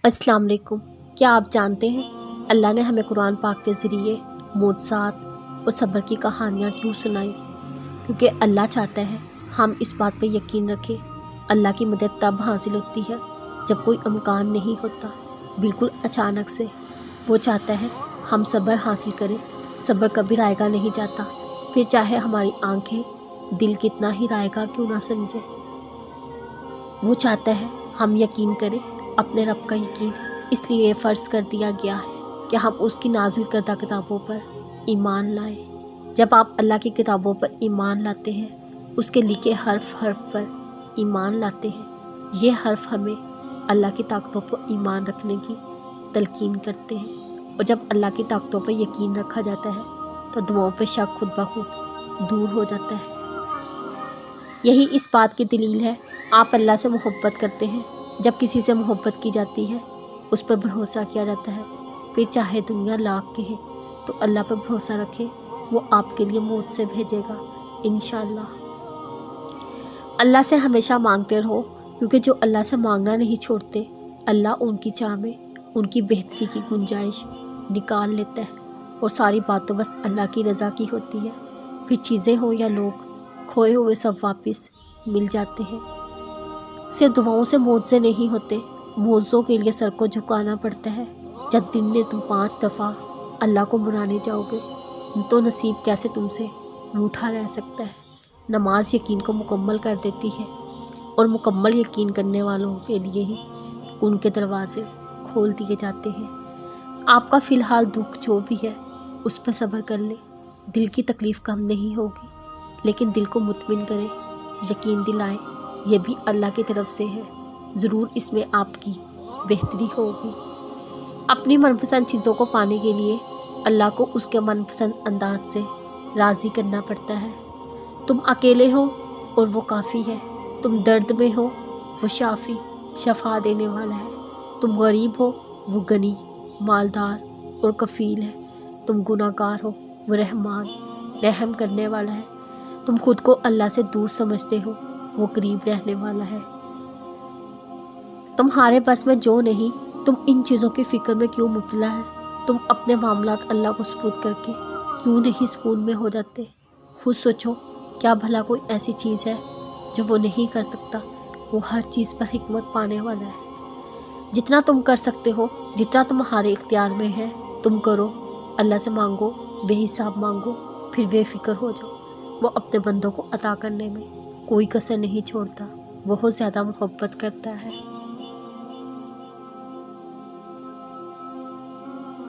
السلام علیکم۔ کیا آپ جانتے ہیں اللہ نے ہمیں قرآن پاک کے ذریعے معجزات اور صبر کی کہانیاں کیوں سنائی؟ کیونکہ اللہ چاہتا ہے ہم اس بات پہ یقین رکھیں۔ اللہ کی مدد تب حاصل ہوتی ہے جب کوئی امکان نہیں ہوتا، بالکل اچانک سے۔ وہ چاہتا ہے ہم صبر حاصل کریں۔ صبر کبھی رائے گا نہیں جاتا، پھر چاہے ہماری آنکھیں دل کتنا ہی رائے گا کیوں نہ سمجھے۔ وہ چاہتا ہے ہم یقین کریں اپنے رب کا یقین۔ اس لیے یہ فرض کر دیا گیا ہے کہ ہم اس کی نازل کردہ کتابوں پر ایمان لائیں۔ جب آپ اللہ کی کتابوں پر ایمان لاتے ہیں، اس کے لکھے حرف پر ایمان لاتے ہیں، یہ حرف ہمیں اللہ کی طاقتوں پر ایمان رکھنے کی تلقین کرتے ہیں۔ اور جب اللہ کی طاقتوں پر یقین رکھا جاتا ہے تو دعاؤں پہ شک خود بخود دور ہو جاتا ہے۔ یہی اس بات کی دلیل ہے آپ اللہ سے محبت کرتے ہیں۔ جب کسی سے محبت کی جاتی ہے، اس پر بھروسہ کیا جاتا ہے، پھر چاہے دنیا لاکھ کہے تو اللہ پر بھروسہ رکھیں، وہ آپ کے لیے موت سے بھیجے گا انشاءاللہ۔ اللہ سے ہمیشہ مانگتے رہو، کیونکہ جو اللہ سے مانگنا نہیں چھوڑتے، اللہ ان کی چاہ میں ان کی بہتری کی گنجائش نکال لیتا ہے، اور ساری بات تو بس اللہ کی رضا کی ہوتی ہے۔ پھر چیزیں ہوں یا لوگ، کھوئے ہوئے سب واپس مل جاتے ہیں۔ صرف دعاؤں سے معجزے نہیں ہوتے، معجزوں کے لیے سر کو جھکانا پڑتا ہے۔ جب دن میں تم 5 دفعہ اللہ کو منانے جاؤ گے تو نصیب کیسے تم سے روٹھا رہ سکتا ہے۔ نماز یقین کو مکمل کر دیتی ہے، اور مکمل یقین کرنے والوں کے لیے ہی ان کے دروازے کھول دیے جاتے ہیں۔ آپ کا فی الحال دکھ جو بھی ہے اس پر صبر کر لیں۔ دل کی تکلیف کم نہیں ہوگی، لیکن دل کو مطمئن کریں، یقین دلائیں یہ بھی اللہ کی طرف سے ہے، ضرور اس میں آپ کی بہتری ہوگی۔ اپنی من پسند چیزوں کو پانے کے لیے اللہ کو اس کے من پسند انداز سے راضی کرنا پڑتا ہے۔ تم اکیلے ہو اور وہ کافی ہے، تم درد میں ہو وہ شافی شفا دینے والا ہے، تم غریب ہو وہ غنی مالدار اور کفیل ہے، تم گناہ گار ہو وہ رحمان رحم کرنے والا ہے، تم خود کو اللہ سے دور سمجھتے ہو وہ قریب رہنے والا ہے۔ تمہارے بس میں جو نہیں، تم ان چیزوں کی فکر میں کیوں مبتلا ہے؟ تم اپنے معاملات اللہ کو سپرد کر کے کیوں نہیں سکون میں ہو جاتے؟ خود سوچو، کیا بھلا کوئی ایسی چیز ہے جو وہ نہیں کر سکتا؟ وہ ہر چیز پر حکمت پانے والا ہے۔ جتنا تم کر سکتے ہو، جتنا تمہارے اختیار میں ہے، تم کرو۔ اللہ سے مانگو، بے حساب مانگو، پھر بے فکر ہو جاؤ۔ وہ اپنے بندوں کو عطا کرنے میں کوئی کسر نہیں چھوڑتا، بہت زیادہ محبت کرتا ہے۔